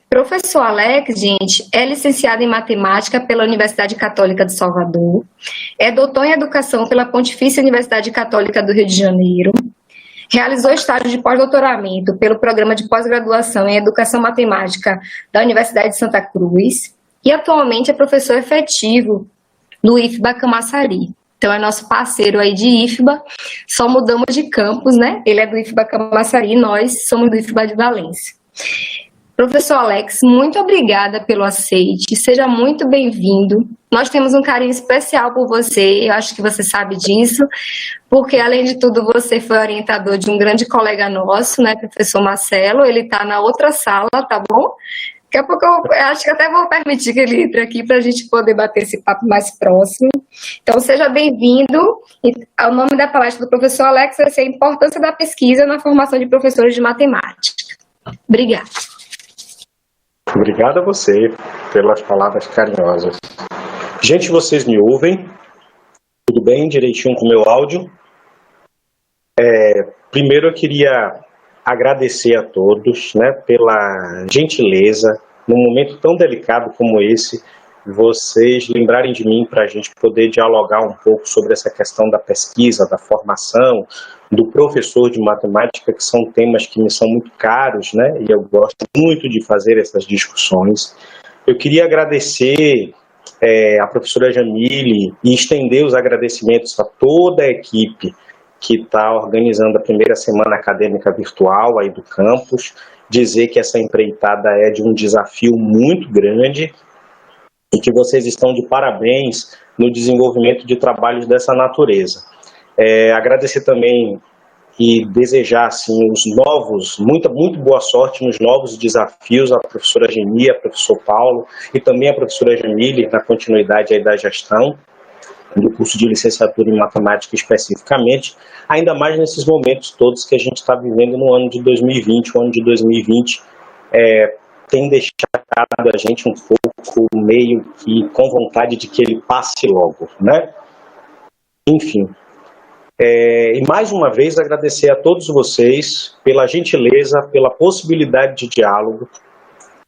Professor Alex, gente, é licenciado em Matemática pela Universidade Católica de Salvador, é doutor em Educação pela Pontifícia Universidade Católica do Rio de Janeiro, realizou estágio de pós-doutoramento pelo Programa de Pós-Graduação em Educação Matemática da Universidade de Santa Cruz e atualmente é professor efetivo do IFBA Camaçari. Então é nosso parceiro aí de IFBA, só mudamos de campus, né? Ele é do IFBA Camaçari e nós somos do IFBA de Valência. Professor Alex, muito obrigada pelo aceite, seja muito bem-vindo. Nós temos um carinho especial por você, eu acho que você sabe disso, porque além de tudo você foi orientador de um grande colega nosso, né, professor Marcelo, ele está na outra sala, tá bom? Daqui a pouco eu acho que até vou permitir que ele entre aqui para a gente poder bater esse papo mais próximo. Então seja bem-vindo. O nome da palestra do professor Alex vai ser a importância da pesquisa na formação de professores de matemática. Obrigada. Obrigado a você pelas palavras carinhosas. Gente, vocês me ouvem? Tudo bem? Direitinho com o meu áudio? Primeiro eu queria agradecer a todos, né, pela gentileza, num momento tão delicado como esse, vocês lembrarem de mim para a gente poder dialogar um pouco sobre essa questão da pesquisa, da formação, do professor de matemática, que são temas que me são muito caros, né? E eu gosto muito de fazer essas discussões. Eu queria agradecer a professora Jamile e estender os agradecimentos a toda a equipe que está organizando a primeira semana acadêmica virtual aí do campus, dizer que essa empreitada é de um desafio muito grande e que vocês estão de parabéns no desenvolvimento de trabalhos dessa natureza. Agradecer também e desejar assim, muito boa sorte nos novos desafios à professora Geni, ao professor Paulo e também à professora Jamile na continuidade aí da gestão do curso de licenciatura em matemática especificamente, ainda mais nesses momentos todos que a gente está vivendo no ano de 2020. O ano de 2020 tem deixado a gente um pouco meio que com vontade de que ele passe logo, né? Enfim. E mais uma vez agradecer a todos vocês pela gentileza, pela possibilidade de diálogo,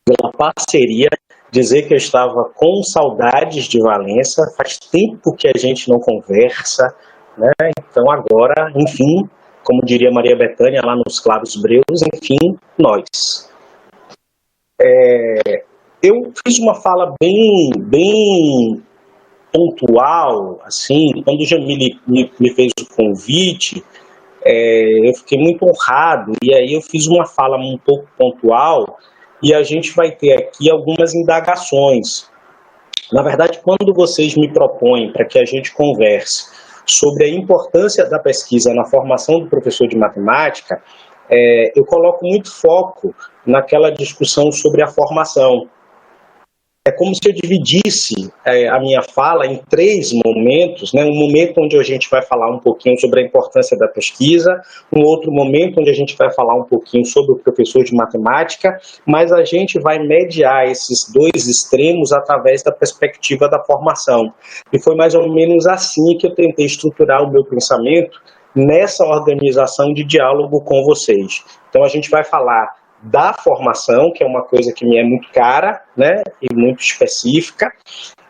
pela parceria, dizer que eu estava com saudades de Valença, faz tempo que a gente não conversa, né? Então agora, enfim, como diria Maria Bethânia lá nos Claros Breus, enfim, nós. Eu fiz uma fala bem pontual, assim, quando o Jamile me fez o convite, eu fiquei muito honrado, e aí eu fiz uma fala um pouco pontual, e a gente vai ter aqui algumas indagações. Na verdade, quando vocês me propõem para que a gente converse sobre a importância da pesquisa na formação do professor de matemática, eu coloco muito foco naquela discussão sobre a formação. É como se eu dividisse a minha fala em 3 momentos, né? Um momento onde a gente vai falar um pouquinho sobre a importância da pesquisa, um outro momento onde a gente vai falar um pouquinho sobre o professor de matemática, mas a gente vai mediar esses 2 extremos através da perspectiva da formação. E foi mais ou menos assim que eu tentei estruturar o meu pensamento nessa organização de diálogo com vocês. Então a gente vai falar da formação, que é uma coisa que me é muito cara, né, e muito específica,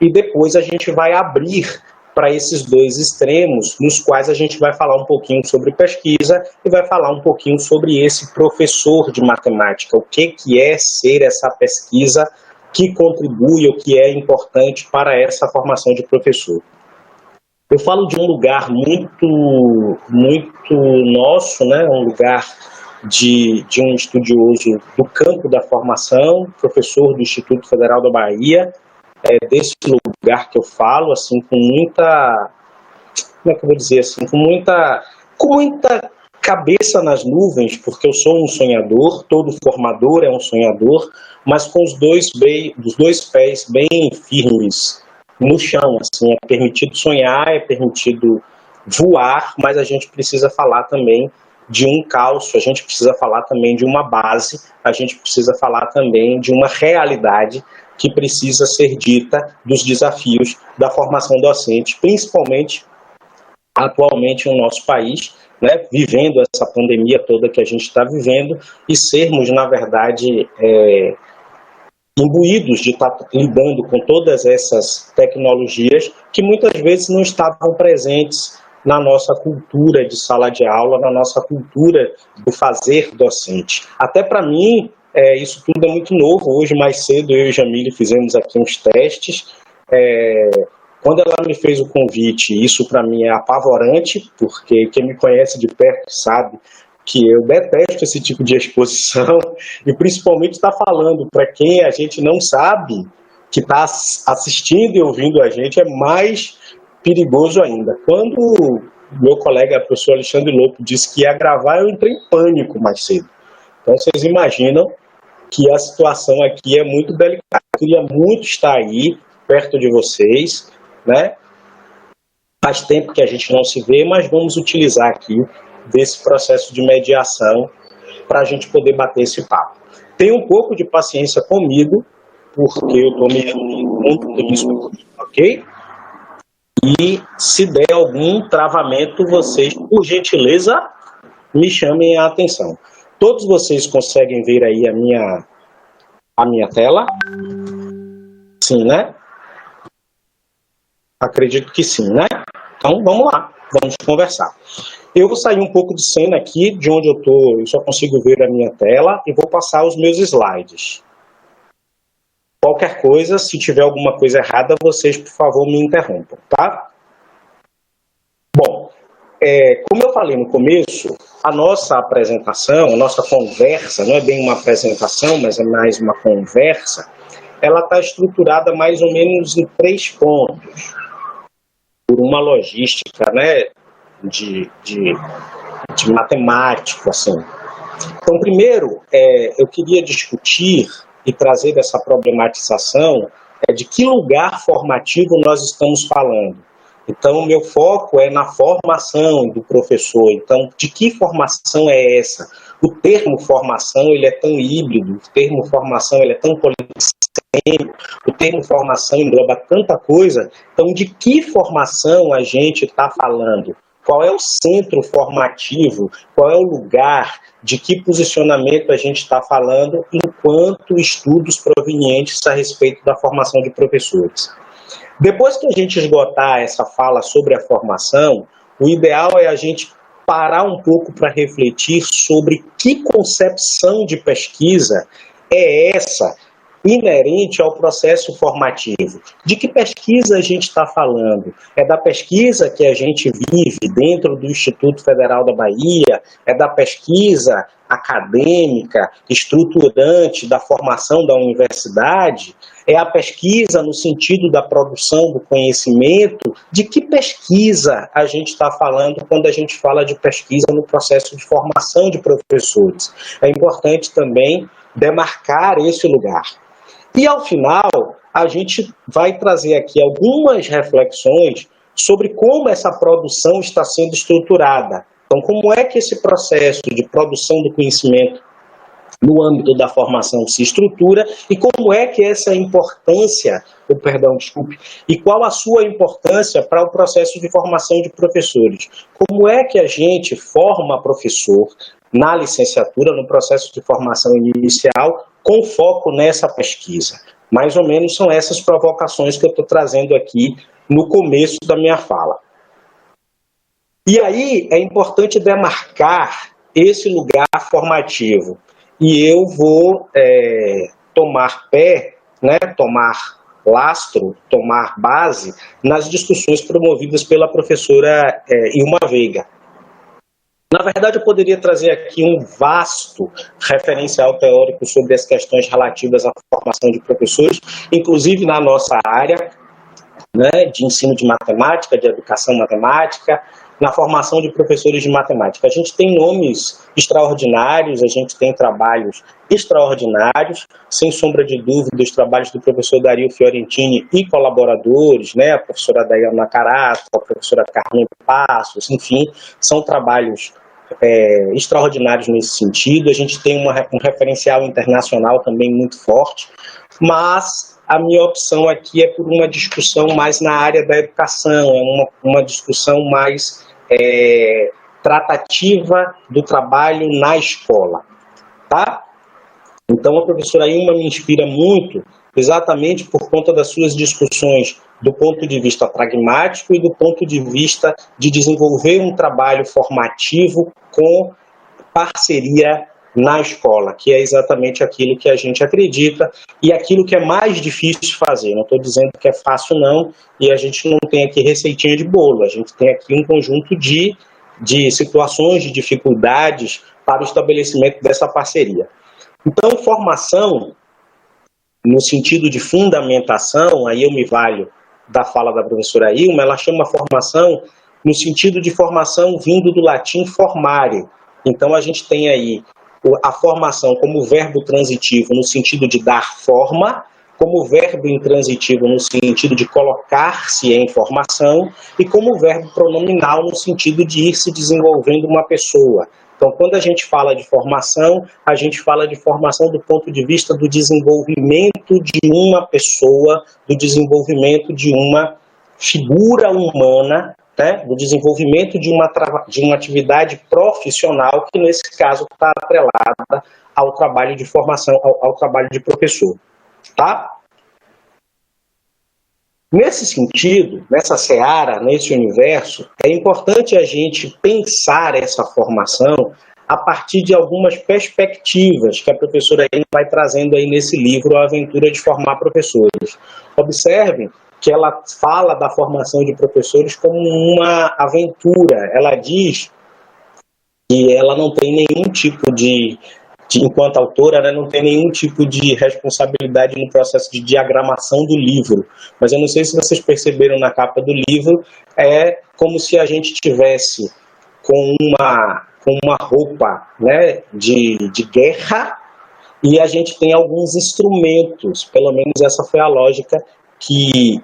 e depois a gente vai abrir para esses 2 extremos, nos quais a gente vai falar um pouquinho sobre pesquisa e vai falar um pouquinho sobre esse professor de matemática, o que é ser essa pesquisa que contribui, o que é importante para essa formação de professor. Eu falo de um lugar muito nosso, né, um lugar de um estudioso do campo da formação, professor do Instituto Federal da Bahia, desse lugar que eu falo, assim, com muita, como é que eu vou dizer, assim, com muita cabeça nas nuvens, porque eu sou um sonhador, todo formador é um sonhador, mas com os dois pés bem firmes no chão, assim, é permitido sonhar, é permitido voar, mas a gente precisa falar também de um calço, a gente precisa falar também de uma base, a gente precisa falar também de uma realidade que precisa ser dita dos desafios da formação docente, principalmente atualmente no nosso país, né, vivendo essa pandemia toda que a gente está vivendo e sermos, na verdade, imbuídos de estar lidando com todas essas tecnologias que muitas vezes não estavam presentes na nossa cultura de sala de aula, na nossa cultura do fazer docente. Até para mim, isso tudo é muito novo. Hoje, mais cedo, eu e Jamile fizemos aqui uns testes. Quando ela me fez o convite, isso para mim é apavorante, porque quem me conhece de perto sabe que eu detesto esse tipo de exposição, e principalmente estar falando para quem a gente não sabe, que está assistindo e ouvindo a gente, é mais perigoso ainda. Quando o meu colega, o professor Alexandre Lopo, disse que ia gravar, eu entrei em pânico mais cedo. Então, vocês imaginam que a situação aqui é muito delicada. Eu queria muito estar aí, perto de vocês, né? Faz tempo que a gente não se vê, mas vamos utilizar aqui desse processo de mediação para a gente poder bater esse papo. Tenha um pouco de paciência comigo, porque eu estou me muito nisso, ok? E se der algum travamento, vocês, por gentileza, me chamem a atenção. Todos vocês conseguem ver aí a minha tela? Sim, né? Acredito que sim, né? Então, vamos lá, vamos conversar. Eu vou sair um pouco de cena aqui, de onde eu estou, eu só consigo ver a minha tela, e vou passar os meus slides. Qualquer coisa, se tiver alguma coisa errada, vocês, por favor, me interrompam, tá? Bom, como eu falei no começo, a nossa apresentação, a nossa conversa, não é bem uma apresentação, mas é mais uma conversa, ela está estruturada mais ou menos em 3 pontos, por uma logística, né, de matemático, assim. Então, primeiro, eu queria discutir e trazer essa problematização de que lugar formativo nós estamos falando. Então, o meu foco é na formação do professor. Então, de que formação é essa? O termo formação, ele é tão híbrido, o termo formação, ele é tão polissêmico, o termo formação engloba tanta coisa. Então, de que formação a gente está falando? Qual é o centro formativo? Qual é o lugar? De que posicionamento a gente está falando enquanto estudos provenientes a respeito da formação de professores? Depois que a gente esgotar essa fala sobre a formação, o ideal é a gente parar um pouco para refletir sobre que concepção de pesquisa é essa inerente ao processo formativo. De que pesquisa a gente está falando? É da pesquisa que a gente vive dentro do Instituto Federal da Bahia? É da pesquisa acadêmica, estruturante da formação da universidade? É a pesquisa no sentido da produção do conhecimento? De que pesquisa a gente está falando quando a gente fala de pesquisa no processo de formação de professores? É importante também demarcar esse lugar. E, ao final, a gente vai trazer aqui algumas reflexões sobre como essa produção está sendo estruturada. Então, como é que esse processo de produção do conhecimento no âmbito da formação se estrutura e como é que essa importância, e qual a sua importância para o processo de formação de professores? Como é que a gente forma professor na licenciatura, no processo de formação inicial, com foco nessa pesquisa? Mais ou menos são essas provocações que eu estou trazendo aqui no começo da minha fala. E aí é importante demarcar esse lugar formativo. E eu vou tomar pé, né, tomar lastro, tomar base nas discussões promovidas pela professora Ilma Veiga. Na verdade, eu poderia trazer aqui um vasto referencial teórico sobre as questões relativas à formação de professores, inclusive na nossa área, né, de ensino de matemática, de educação matemática, na formação de professores de matemática. A gente tem nomes extraordinários, a gente tem trabalhos extraordinários, sem sombra de dúvida, os trabalhos do professor Dario Fiorentini e colaboradores, né, a professora Dayana Carato, a professora Carmen Passos, enfim, são trabalhos extraordinários nesse sentido. A gente tem um referencial internacional também muito forte, mas a minha opção aqui é por uma discussão mais na área da educação, é uma discussão mais tratativa do trabalho na escola, tá? Então, a professora Ilma me inspira muito, exatamente por conta das suas discussões do ponto de vista pragmático e do ponto de vista de desenvolver um trabalho formativo com parceria na escola, que é exatamente aquilo que a gente acredita e aquilo que é mais difícil fazer. Não estou dizendo que é fácil, não, e a gente não tem aqui receitinha de bolo, a gente tem aqui um conjunto de situações, de dificuldades para o estabelecimento dessa parceria. Então, formação, no sentido de fundamentação, aí eu me valho da fala da professora Ilma, ela chama formação no sentido de formação vindo do latim formare. Então, a gente tem aí a formação como verbo transitivo no sentido de dar forma, como verbo intransitivo no sentido de colocar-se em formação e como verbo pronominal no sentido de ir se desenvolvendo uma pessoa. Então, quando a gente fala de formação, a gente fala de formação do ponto de vista do desenvolvimento de uma pessoa, do desenvolvimento de uma figura humana, né? Do desenvolvimento de uma atividade profissional que, nesse caso, está atrelada ao trabalho de formação, ao trabalho de professor. Tá? Nesse sentido, nessa seara, nesse universo, é importante a gente pensar essa formação a partir de algumas perspectivas que a professora vai trazendo aí nesse livro, A Aventura de Formar Professores. Observem que ela fala da formação de professores como uma aventura. Ela diz que ela não tem nenhum tipo enquanto autora, né, não tem nenhum tipo de responsabilidade no processo de diagramação do livro. Mas eu não sei se vocês perceberam na capa do livro, é como se a gente tivesse com uma roupa, né, de guerra, e a gente tem alguns instrumentos, pelo menos essa foi a lógica que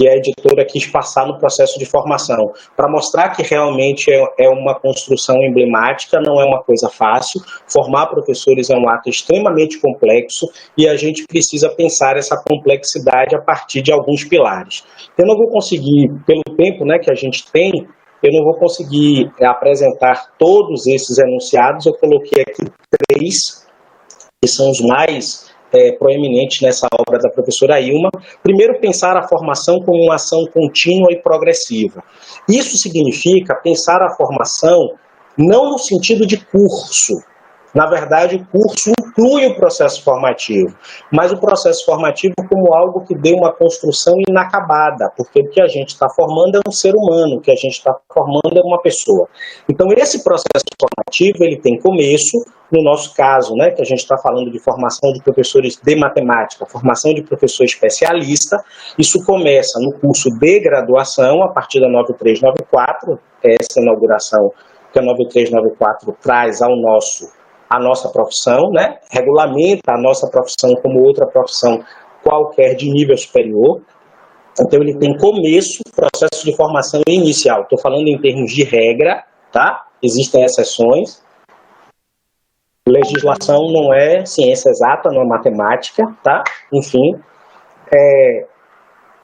a editora quis passar no processo de formação, para mostrar que realmente é uma construção emblemática, não é uma coisa fácil. Formar professores é um ato extremamente complexo e a gente precisa pensar essa complexidade a partir de alguns pilares. Eu não vou conseguir, pelo tempo, né, que a gente tem, eu não vou conseguir apresentar todos esses enunciados. Eu coloquei aqui 3, que são os mais proeminente nessa obra da professora Ilma. Primeiro, pensar a formação como uma ação contínua e progressiva. Isso significa pensar a formação não no sentido de curso. Na verdade, o curso inclui o processo formativo, mas o processo formativo como algo que dê uma construção inacabada, porque o que a gente está formando é um ser humano, o que a gente está formando é uma pessoa. Então, esse processo formativo, ele tem começo, no nosso caso, né, que a gente está falando de formação de professores de matemática, formação de professor especialista. Isso começa no curso de graduação, a partir da 9394, essa inauguração que a 9394 traz a nossa profissão, né? Regulamenta a nossa profissão como outra profissão qualquer de nível superior. Então, ele tem começo, processo de formação inicial. Estou falando em termos de regra, tá? Existem exceções. Legislação não é ciência exata, não é matemática, tá? Enfim.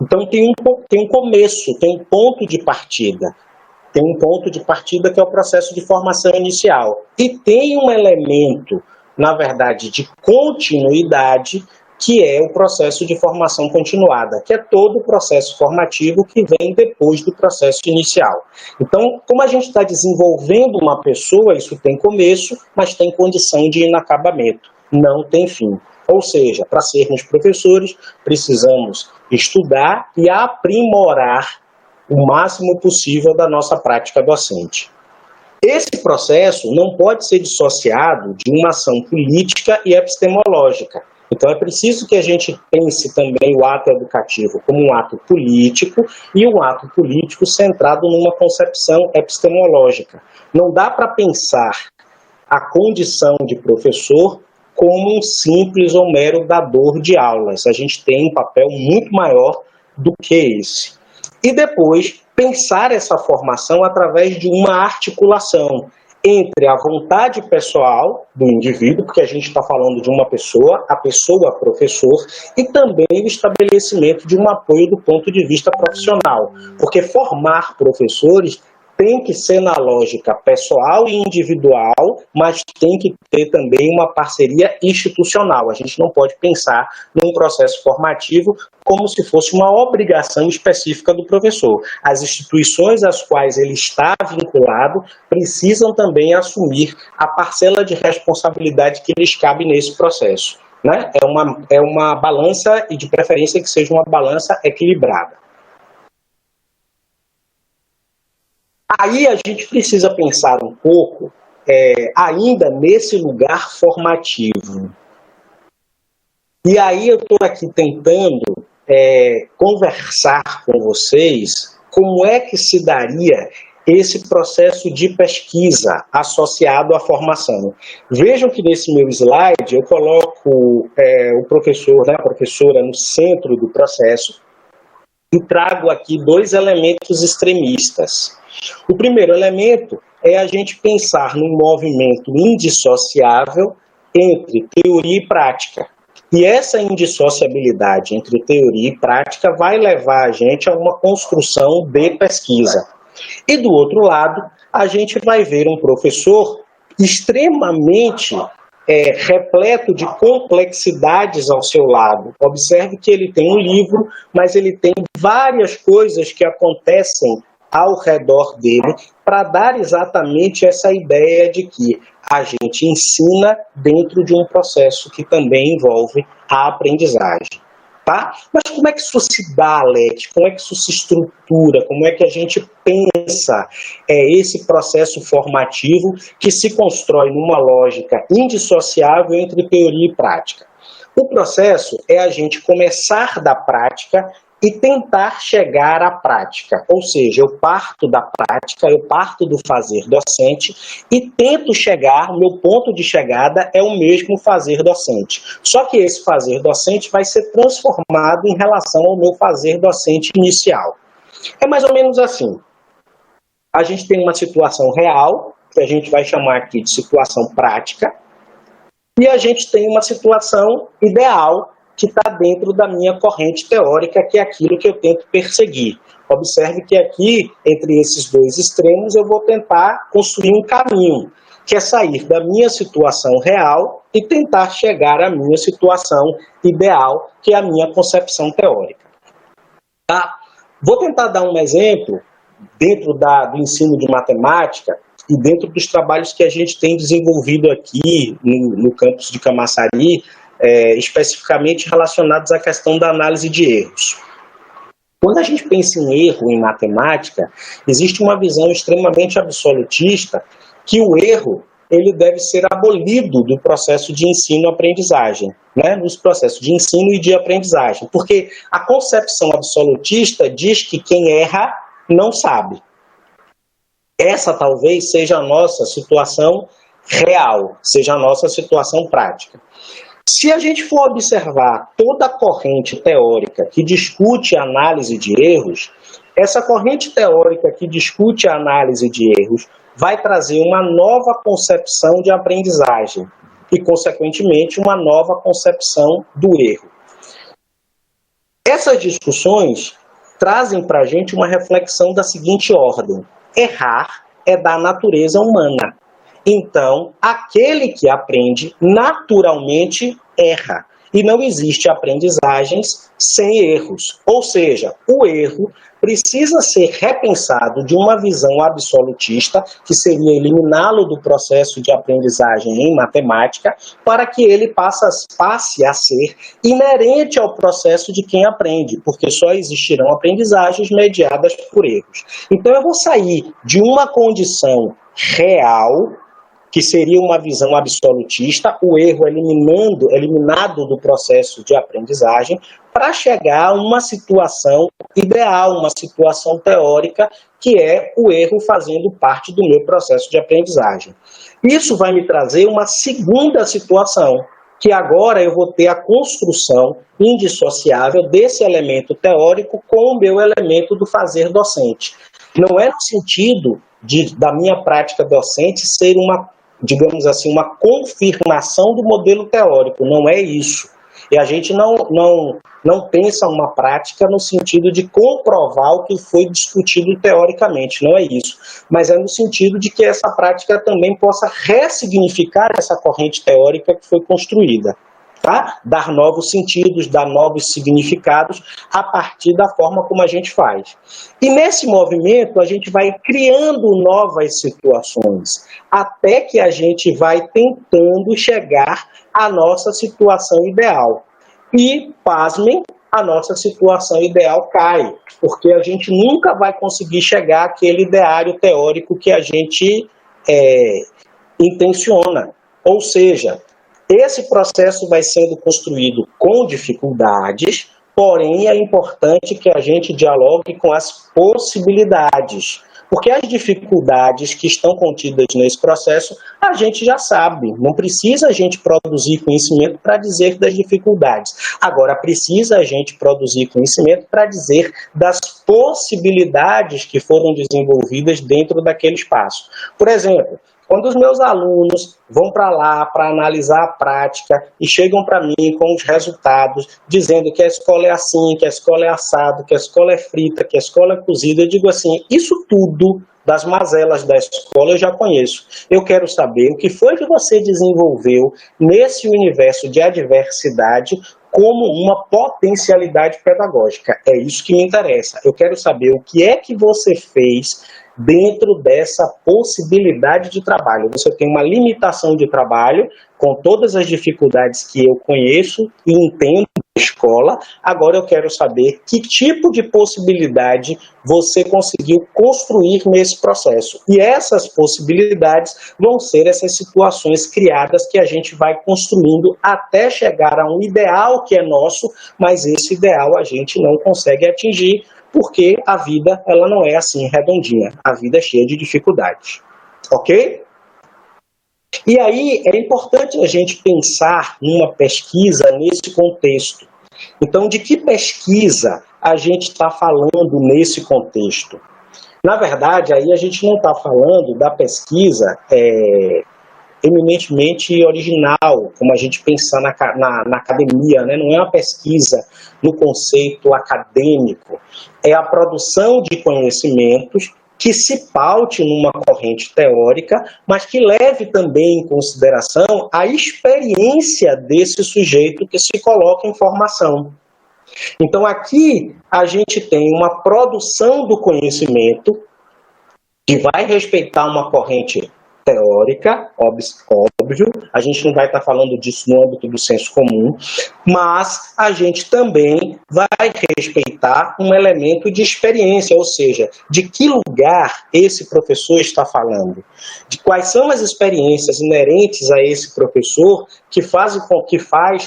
Então, tem um começo, tem um ponto de partida. Tem um ponto de partida que é o processo de formação inicial. E tem um elemento, na verdade, de continuidade, que é o processo de formação continuada, que é todo o processo formativo que vem depois do processo inicial. Então, como a gente está desenvolvendo uma pessoa, isso tem começo, mas tem condição de inacabamento, não tem fim. Ou seja, para sermos professores, precisamos estudar e aprimorar o máximo possível da nossa prática docente. Esse processo não pode ser dissociado de uma ação política e epistemológica. Então, é preciso que a gente pense também o ato educativo como um ato político e um ato político centrado numa concepção epistemológica. Não dá para pensar a condição de professor como um simples ou mero dador de aulas. A gente tem um papel muito maior do que esse. E depois, pensar essa formação através de uma articulação entre a vontade pessoal do indivíduo, porque a gente está falando de uma pessoa, a pessoa professor, e também o estabelecimento de um apoio do ponto de vista profissional. Porque formar professores tem que ser na lógica pessoal e individual, mas tem que ter também uma parceria institucional. A gente não pode pensar num processo formativo como se fosse uma obrigação específica do professor. As instituições às quais ele está vinculado precisam também assumir a parcela de responsabilidade que lhes cabe nesse processo, né? É uma balança, e de preferência que seja uma balança equilibrada. Aí a gente precisa pensar um pouco, ainda nesse lugar formativo. E aí eu estou aqui tentando conversar com vocês como é que se daria esse processo de pesquisa associado à formação. Vejam que nesse meu slide eu coloco o professor, né, a professora no centro do processo e trago aqui dois elementos extremistas. O primeiro elemento é a gente pensar num movimento indissociável entre teoria e prática. E essa indissociabilidade entre teoria e prática vai levar a gente a uma construção de pesquisa. E do outro lado, a gente vai ver um professor extremamente repleto de complexidades ao seu lado. Observe que ele tem um livro, mas ele tem várias coisas que acontecem ao redor dele para dar exatamente essa ideia de que a gente ensina dentro de um processo que também envolve a aprendizagem. Tá? Mas como é que isso se dá, Alete? Como é que isso se estrutura? Como é que a gente pensa esse processo formativo que se constrói numa lógica indissociável entre teoria e prática? O processo é a gente começar da prática e tentar chegar à prática. Ou seja, eu parto da prática, eu parto do fazer docente e tento chegar, o meu ponto de chegada é o mesmo fazer docente. Só que esse fazer docente vai ser transformado em relação ao meu fazer docente inicial. É mais ou menos assim. A gente tem uma situação real, que a gente vai chamar aqui de situação prática, e a gente tem uma situação ideal, que está dentro da minha corrente teórica, que é aquilo que eu tento perseguir. Observe que aqui, entre esses dois extremos, eu vou tentar construir um caminho, que é sair da minha situação real e tentar chegar à minha situação ideal, que é a minha concepção teórica. Tá? Vou tentar dar um exemplo dentro do ensino de matemática e dentro dos trabalhos que a gente tem desenvolvido aqui no campus de Camaçari, especificamente relacionados à questão da análise de erros. Quando a gente pensa em erro em matemática, existe uma visão extremamente absolutista que o erro ele deve ser abolido do processo de ensino-aprendizagem, né? Nos processos de ensino e de aprendizagem, porque a concepção absolutista diz que quem erra não sabe. Essa talvez seja a nossa situação real, seja a nossa situação prática. Se a gente for observar toda a corrente teórica que discute a análise de erros, essa corrente teórica que discute a análise de erros vai trazer uma nova concepção de aprendizagem e, consequentemente, uma nova concepção do erro. Essas discussões trazem para a gente uma reflexão da seguinte ordem: errar é da natureza humana. Então, aquele que aprende naturalmente erra. E não existe aprendizagens sem erros. Ou seja, o erro precisa ser repensado de uma visão absolutista, que seria eliminá-lo do processo de aprendizagem em matemática, para que ele passe a ser inerente ao processo de quem aprende, porque só existirão aprendizagens mediadas por erros. Então eu vou sair de uma condição real, que seria uma visão absolutista, o erro eliminado do processo de aprendizagem, para chegar a uma situação ideal, uma situação teórica, que é o erro fazendo parte do meu processo de aprendizagem. Isso vai me trazer uma segunda situação, que agora eu vou ter a construção indissociável desse elemento teórico com o meu elemento do fazer docente. Não é no sentido da minha prática docente ser uma, digamos assim, uma confirmação do modelo teórico, não é isso. E a gente não pensa uma prática no sentido de comprovar o que foi discutido teoricamente, não é isso. Mas é no sentido de que essa prática também possa ressignificar essa corrente teórica que foi construída. Tá? Dar novos sentidos, dar novos significados a partir da forma como a gente faz. E nesse movimento a gente vai criando novas situações, até que a gente vai tentando chegar à nossa situação ideal. E, pasmem, a nossa situação ideal cai, porque a gente nunca vai conseguir chegar àquele ideário teórico que a gente intenciona. Ou seja, esse processo vai sendo construído com dificuldades, porém é importante que a gente dialogue com as possibilidades. Porque as dificuldades que estão contidas nesse processo, a gente já sabe. Não precisa a gente produzir conhecimento para dizer das dificuldades. Agora, precisa a gente produzir conhecimento para dizer das possibilidades que foram desenvolvidas dentro daquele espaço. Por exemplo, quando os meus alunos vão para lá para analisar a prática e chegam para mim com os resultados, dizendo que a escola é assim, que a escola é assado, que a escola é frita, que a escola é cozida, eu digo assim, isso tudo das mazelas da escola eu já conheço. Eu quero saber o que foi que você desenvolveu nesse universo de adversidade como uma potencialidade pedagógica. É isso que me interessa. Eu quero saber o que é que você fez dentro dessa possibilidade de trabalho. Você tem uma limitação de trabalho, com todas as dificuldades que eu conheço e entendo da escola, agora eu quero saber que tipo de possibilidade você conseguiu construir nesse processo. E essas possibilidades vão ser essas situações criadas que a gente vai construindo até chegar a um ideal que é nosso, mas esse ideal a gente não consegue atingir, porque a vida ela não é assim redondinha, a vida é cheia de dificuldades, ok? E aí é importante a gente pensar numa pesquisa nesse contexto. Então, de que pesquisa a gente está falando nesse contexto? Na verdade, aí a gente não está falando da pesquisa eminentemente original, como a gente pensa na academia, né? Não é uma pesquisa no conceito acadêmico, é a produção de conhecimentos que se paute numa corrente teórica, mas que leve também em consideração a experiência desse sujeito que se coloca em formação. Então aqui a gente tem uma produção do conhecimento que vai respeitar uma corrente teórica, óbvio, a gente não vai estar falando disso no âmbito do senso comum, mas a gente também vai respeitar um elemento de experiência, ou seja, de que lugar esse professor está falando, de quais são as experiências inerentes a esse professor que faz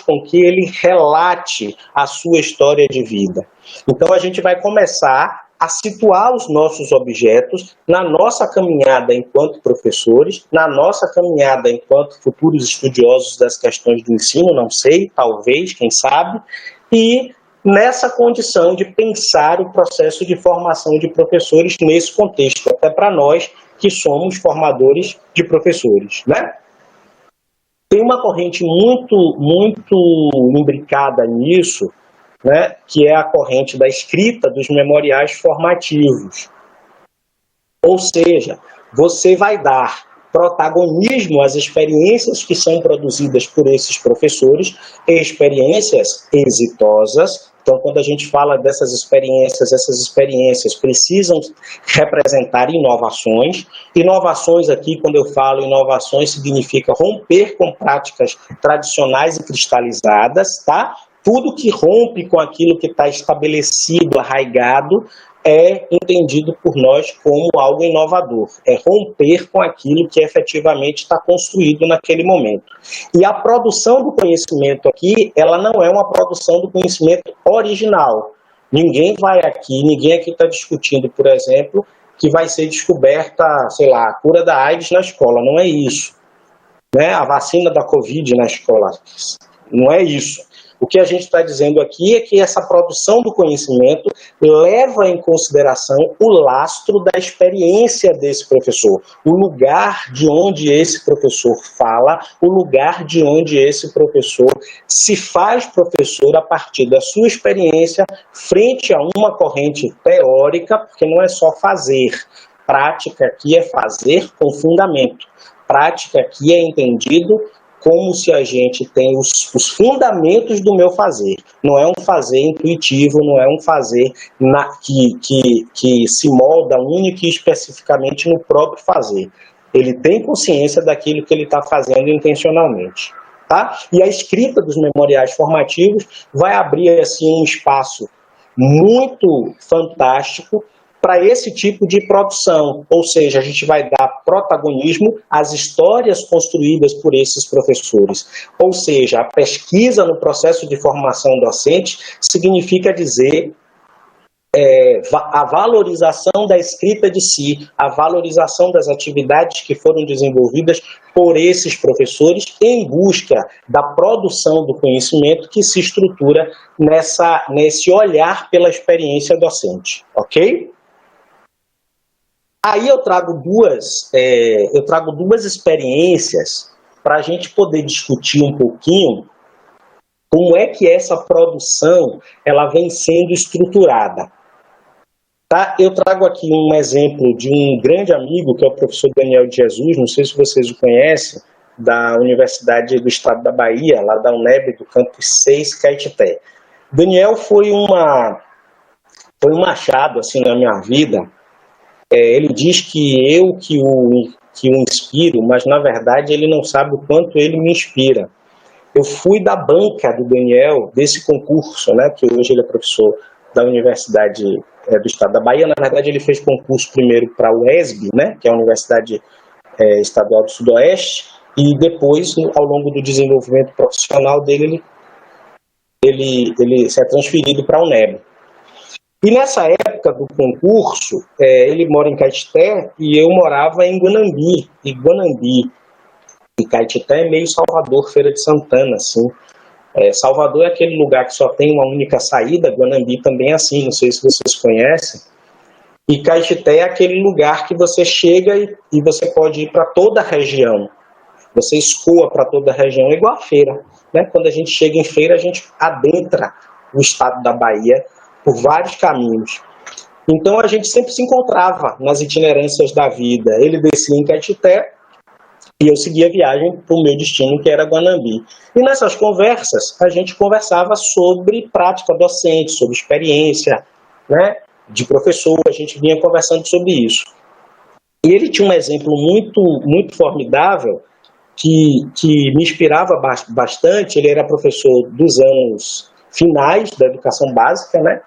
com que ele relate a sua história de vida. Então a gente vai começar a situar os nossos objetos na nossa caminhada enquanto professores, na nossa caminhada enquanto futuros estudiosos das questões do ensino, não sei, talvez, quem sabe, e nessa condição de pensar o processo de formação de professores nesse contexto, até para nós que somos formadores de professores, né? Tem uma corrente muito imbricada nisso, né, que é a corrente da escrita dos memoriais formativos. Ou seja, você vai dar protagonismo às experiências que são produzidas por esses professores, experiências exitosas. Então, quando a gente fala dessas experiências, essas experiências precisam representar inovações. Inovações aqui, quando eu falo inovações, significa romper com práticas tradicionais e cristalizadas, tá? Tudo que rompe com aquilo que está estabelecido, arraigado, é entendido por nós como algo inovador. É romper com aquilo que efetivamente está construído naquele momento. E a produção do conhecimento aqui, ela não é uma produção do conhecimento original. Ninguém aqui está discutindo, por exemplo, que vai ser descoberta, sei lá, a cura da AIDS na escola. Não é isso. Né? A vacina da Covid na escola. Não é isso. O que a gente está dizendo aqui é que essa produção do conhecimento leva em consideração o lastro da experiência desse professor, o lugar de onde esse professor fala, o lugar de onde esse professor se faz professor a partir da sua experiência frente a uma corrente teórica, porque não é só fazer. Prática aqui é fazer com fundamento. Prática aqui é entendido como se a gente tem os fundamentos do meu fazer. Não é um fazer intuitivo, não é um fazer que se molda única e especificamente no próprio fazer. Ele tem consciência daquilo que ele está fazendo intencionalmente. Tá? E a escrita dos memoriais formativos vai abrir assim, um espaço muito fantástico para esse tipo de produção, ou seja, a gente vai dar protagonismo às histórias construídas por esses professores. Ou seja, a pesquisa no processo de formação docente significa dizer a valorização da escrita de si, a valorização das atividades que foram desenvolvidas por esses professores em busca da produção do conhecimento que se estrutura nesse olhar pela experiência docente, ok? Aí eu trago duas experiências para a gente poder discutir um pouquinho como é que essa produção ela vem sendo estruturada. Tá? Eu trago aqui um exemplo de um grande amigo, que é o professor Daniel de Jesus, não sei se vocês o conhecem, da Universidade do Estado da Bahia, lá da UNEB, do campus 6, Caetité. Daniel foi um achado assim, na minha vida. Ele diz que eu que o inspiro, mas na verdade ele não sabe o quanto ele me inspira. Eu fui da banca do Daniel, desse concurso, né, que hoje ele é professor da Universidade do Estado da Bahia. Na verdade ele fez concurso primeiro para a UESB, né, que é a Universidade Estadual do Sudoeste, e depois, ao longo do desenvolvimento profissional dele, ele se é transferido para a UNEB. E nessa época do concurso, ele mora em Caetité e eu morava em Guanambi. E Caetité é meio Salvador, Feira de Santana, assim. Salvador é aquele lugar que só tem uma única saída, Guanambi também é assim, não sei se vocês conhecem. E Caetité é aquele lugar que você chega e você pode ir para toda a região. Você escoa para toda a região, igual a feira, né? Quando a gente chega em feira, a gente adentra o estado da Bahia por vários caminhos. Então a gente sempre se encontrava nas itinerâncias da vida. Ele descia em Caetité e eu seguia a viagem para o meu destino, que era Guanambi. E nessas conversas, a gente conversava sobre prática docente, sobre experiência, né, de professor, a gente vinha conversando sobre isso. E ele tinha um exemplo muito, muito formidável que me inspirava bastante. Ele era professor dos anos finais da educação básica, né?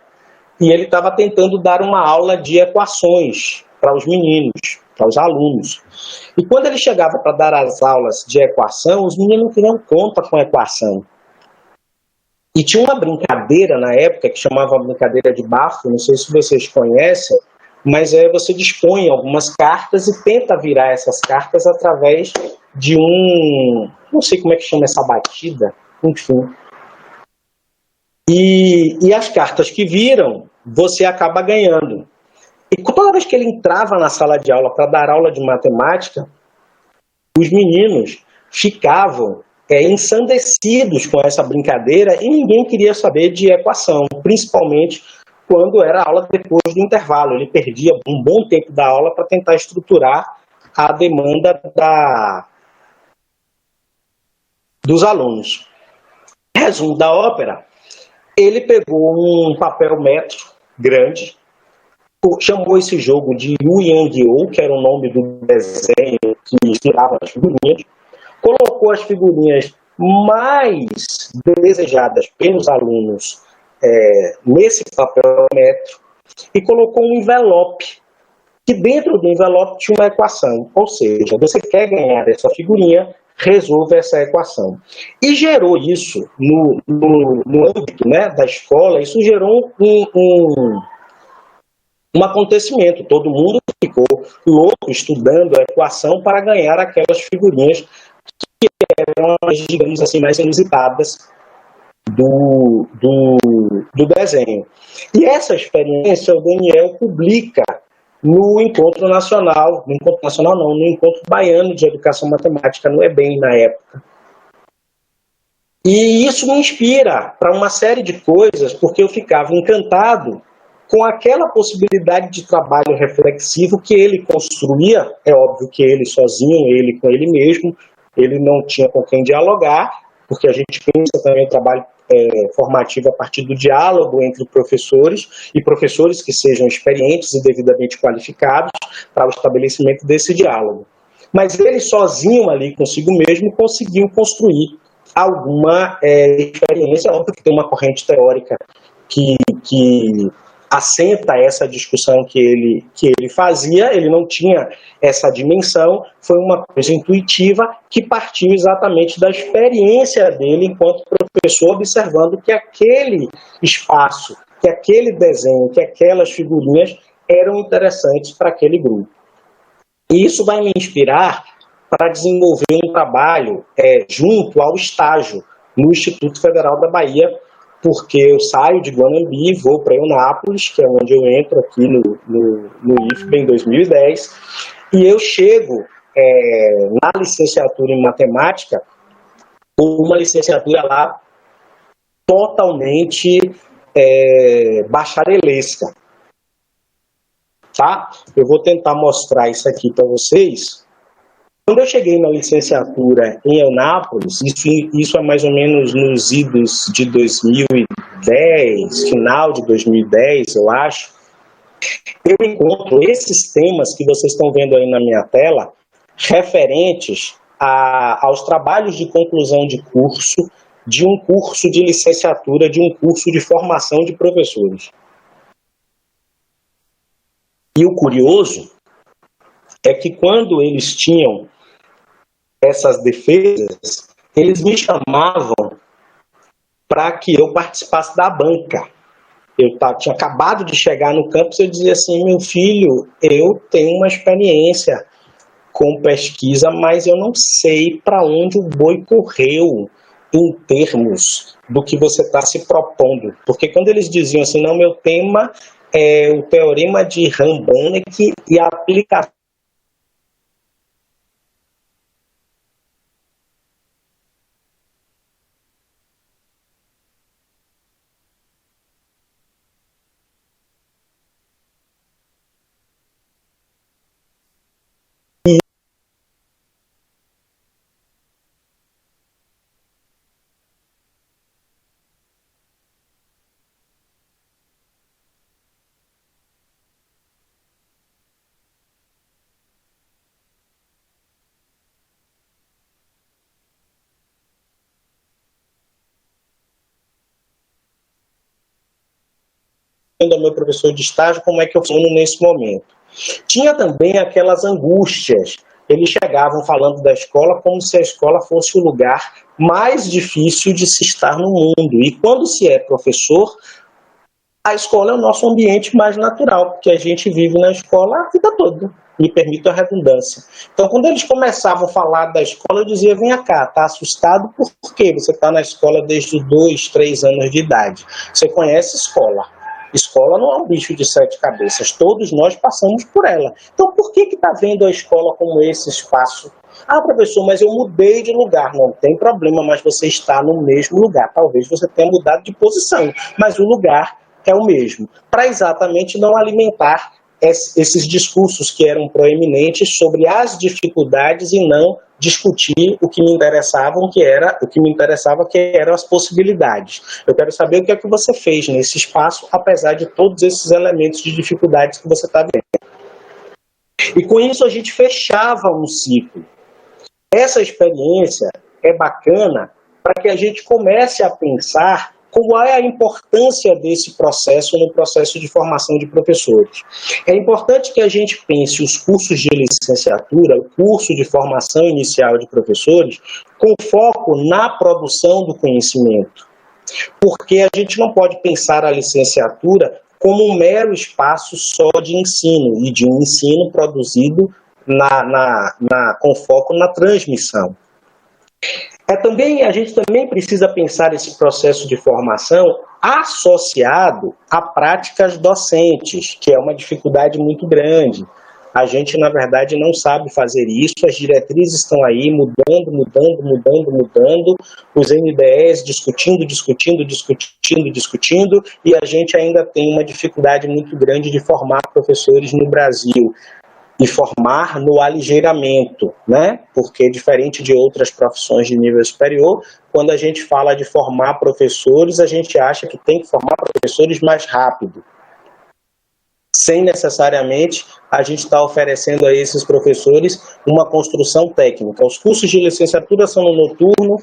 E ele estava tentando dar uma aula de equações para os meninos, para os alunos. E quando ele chegava para dar as aulas de equação, os meninos não queriam conta com equação. E tinha uma brincadeira na época que chamava brincadeira de bafo, não sei se vocês conhecem, mas você dispõe algumas cartas e tenta virar essas cartas através de não sei como é que chama essa batida, enfim. E as cartas que viram, você acaba ganhando. E toda vez que ele entrava na sala de aula para dar aula de matemática, os meninos ficavam ensandecidos com essa brincadeira e ninguém queria saber de equação, principalmente quando era aula depois do intervalo. Ele perdia um bom tempo da aula para tentar estruturar a demanda dos alunos. Resumo da ópera, ele pegou um papel metro grande, chamou esse jogo de Yu Yang-Oh, que era o nome do desenho que inspirava as figurinhas, colocou as figurinhas mais desejadas pelos alunos nesse papel metro e colocou um envelope, que dentro do envelope tinha uma equação, ou seja, você quer ganhar essa figurinha, resolva essa equação. E gerou isso no âmbito, né, da escola, isso gerou um acontecimento. Todo mundo ficou louco estudando a equação para ganhar aquelas figurinhas que eram, digamos assim, mais inusitadas do desenho. E essa experiência o Daniel publica no Encontro Nacional, no Encontro Baiano de Educação Matemática, no EBEM, na época. E isso me inspira para uma série de coisas, porque eu ficava encantado com aquela possibilidade de trabalho reflexivo que ele construía. É óbvio que ele sozinho, ele com ele mesmo, ele não tinha com quem dialogar, porque a gente pensa também o trabalho formativo a partir do diálogo entre professores e professores que sejam experientes e devidamente qualificados para o estabelecimento desse diálogo. Mas ele sozinho ali consigo mesmo conseguiu construir alguma experiência. Óbvio que tem uma corrente teórica que assenta essa discussão que ele fazia, ele não tinha essa dimensão, foi uma coisa intuitiva que partiu exatamente da experiência dele enquanto professor, observando que aquele espaço, que aquele desenho, que aquelas figurinhas eram interessantes para aquele grupo. E isso vai me inspirar para desenvolver um trabalho junto ao estágio no Instituto Federal da Bahia, porque eu saio de Guanambi, vou para Eunápolis, que é onde eu entro aqui no IFBA em 2010, e eu chego na licenciatura em matemática, com uma licenciatura lá totalmente bacharelesca. Tá? Eu vou tentar mostrar isso aqui para vocês. Quando eu cheguei na licenciatura em Eunápolis, isso é mais ou menos nos idos de 2010, final de 2010, eu acho, eu encontro esses temas que vocês estão vendo aí na minha tela, referentes aos trabalhos de conclusão de curso, de um curso de licenciatura, de um curso de formação de professores. E o curioso é que quando eles tinham essas defesas, eles me chamavam para que eu participasse da banca. Eu tinha acabado de chegar no campus e eu dizia assim, meu filho, eu tenho uma experiência com pesquisa, mas eu não sei para onde o boi correu em termos do que você está se propondo. Porque quando eles diziam assim, não, meu tema é o teorema de Rambonick e a aplicação ao meu professor de estágio, como é que eu funciono nesse momento. Tinha também aquelas angústias. Eles chegavam falando da escola como se a escola fosse o lugar mais difícil de se estar no mundo. E quando se é professor, a escola é o nosso ambiente mais natural, porque a gente vive na escola a vida toda. Me permito a redundância. Então, quando eles começavam a falar da escola, eu dizia, vem cá, tá assustado por quê? Você está na escola desde os 2, 3 anos de idade. Você conhece escola. Escola não é um bicho de 7 cabeças, todos nós passamos por ela. Então, por que está vendo a escola como esse espaço? Ah, professor, mas eu mudei de lugar. Não tem problema, mas você está no mesmo lugar. Talvez você tenha mudado de posição, mas o lugar é o mesmo. Para exatamente não alimentar esses discursos que eram proeminentes sobre as dificuldades e não discutir o que me interessava, que eram as possibilidades. Eu quero saber o que é que você fez nesse espaço, apesar de todos esses elementos de dificuldades que você está vendo. E com isso a gente fechava um ciclo. Essa experiência é bacana para que a gente comece a pensar qual é a importância desse processo no processo de formação de professores. É importante que a gente pense os cursos de licenciatura, o curso de formação inicial de professores, com foco na produção do conhecimento. Porque a gente não pode pensar a licenciatura como um mero espaço só de ensino, e de um ensino produzido com foco na transmissão. A gente também precisa pensar esse processo de formação associado a práticas docentes, que é uma dificuldade muito grande. A gente, na verdade, não sabe fazer isso, as diretrizes estão aí mudando, os NDEs discutindo, e a gente ainda tem uma dificuldade muito grande de formar professores no Brasil. E formar no aligeiramento, né? Porque diferente de outras profissões de nível superior, quando a gente fala de formar professores, a gente acha que tem que formar professores mais rápido, sem necessariamente a gente estar oferecendo a esses professores uma construção técnica. Os cursos de licenciatura são no noturno,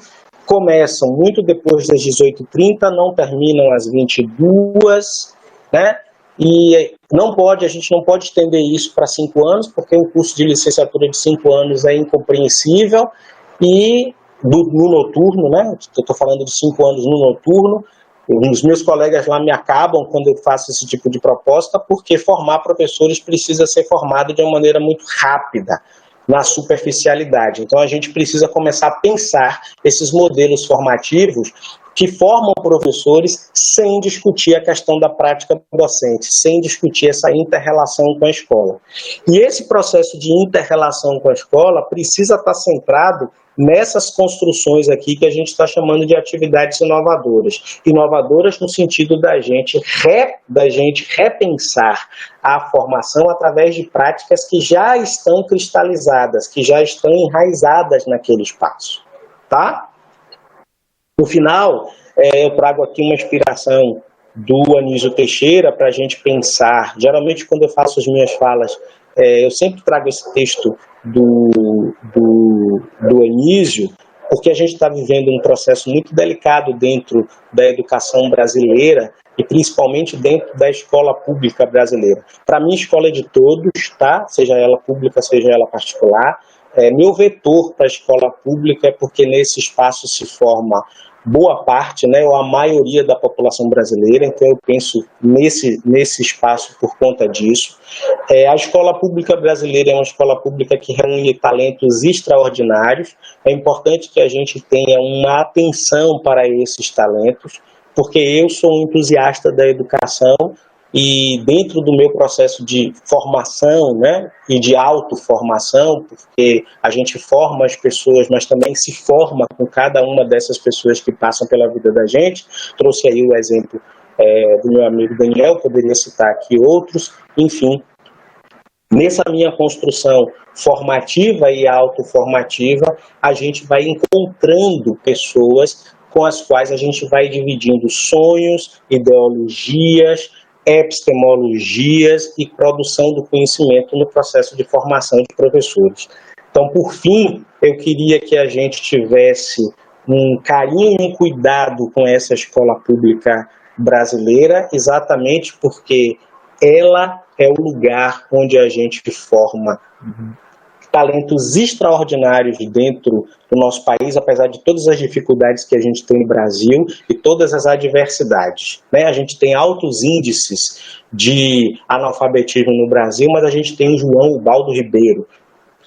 começam muito depois das 18h30, não terminam às 22h, né? E a gente não pode estender isso para 5 anos, porque um curso de licenciatura de 5 anos é incompreensível, e no noturno, né? Eu estou falando de 5 anos no noturno, os meus colegas lá me acabam quando eu faço esse tipo de proposta, porque formar professores precisa ser formado de uma maneira muito rápida, na superficialidade. Então a gente precisa começar a pensar esses modelos formativos que formam professores sem discutir a questão da prática docente, sem discutir essa inter-relação com a escola. E esse processo de inter-relação com a escola precisa estar centrado nessas construções aqui que a gente está chamando de atividades inovadoras. Inovadoras no sentido da gente repensar a formação através de práticas que já estão cristalizadas, que já estão enraizadas naquele espaço. Tá? No final, eu trago aqui uma inspiração do Anísio Teixeira para a gente pensar. Geralmente, quando eu faço as minhas falas, eu sempre trago esse texto do Anísio, porque a gente está vivendo um processo muito delicado dentro da educação brasileira e principalmente dentro da escola pública brasileira. Para mim, escola é de todos, tá? Seja ela pública, seja ela particular. Meu vetor para a escola pública é porque nesse espaço se forma boa parte, né, ou a maioria da população brasileira, então eu penso nesse espaço por conta disso. A escola pública brasileira é uma escola pública que reúne talentos extraordinários, é importante que a gente tenha uma atenção para esses talentos, porque eu sou um entusiasta da educação e dentro do meu processo de formação, né, e de autoformação, porque a gente forma as pessoas, mas também se forma com cada uma dessas pessoas que passam pela vida da gente. Trouxe aí o exemplo do meu amigo Daniel, poderia citar aqui outros, enfim. Nessa minha construção formativa e autoformativa, a gente vai encontrando pessoas com as quais a gente vai dividindo sonhos, ideologias, epistemologias e produção do conhecimento no processo de formação de professores. Então, por fim, eu queria que a gente tivesse um carinho e um cuidado com essa escola pública brasileira, exatamente porque ela é o lugar onde a gente forma talentos extraordinários dentro do nosso país, apesar de todas as dificuldades que a gente tem no Brasil e todas as adversidades, né? A gente tem altos índices de analfabetismo no Brasil, mas a gente tem o João Ubaldo Ribeiro.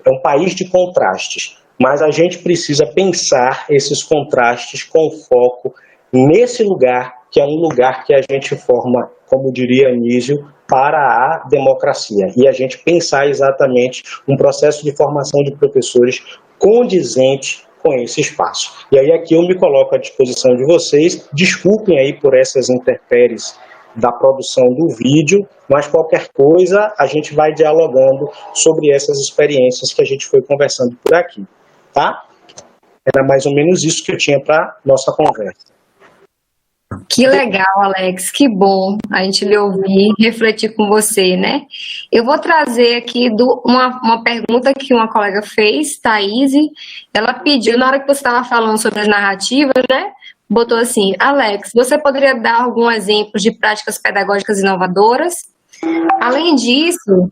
É um país de contrastes, mas a gente precisa pensar esses contrastes com foco nesse lugar, que é um lugar que a gente forma, como diria Anísio, para a democracia. E a gente pensar exatamente um processo de formação de professores condizente com esse espaço. E aí aqui eu me coloco à disposição de vocês. Desculpem aí por essas intempéries da produção do vídeo, mas qualquer coisa a gente vai dialogando sobre essas experiências que a gente foi conversando por aqui, tá? Era mais ou menos isso que eu tinha para nossa conversa. Que legal, Alex, que bom a gente lhe ouvir, refletir com você, né? Eu vou trazer aqui uma pergunta que uma colega fez, Thaís, ela pediu, na hora que você estava falando sobre as narrativas, né? Botou assim, Alex, você poderia dar algum exemplo de práticas pedagógicas inovadoras? Além disso,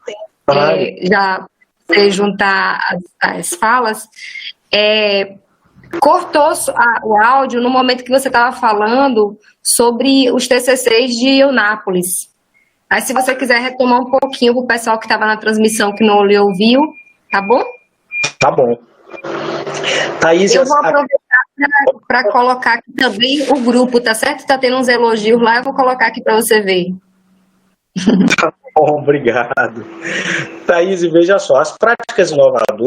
já você juntar as falas, cortou o áudio no momento que você estava falando sobre os TCCs de Eunápolis. Aí, se você quiser retomar um pouquinho para o pessoal que estava na transmissão que não lhe ouviu, tá bom? Tá bom. Thaís, eu vou aproveitar para colocar aqui também o grupo, tá certo? Tá tendo uns elogios lá, eu vou colocar aqui para você ver. Tá bom, obrigado. Thaís, veja só, as práticas inovadoras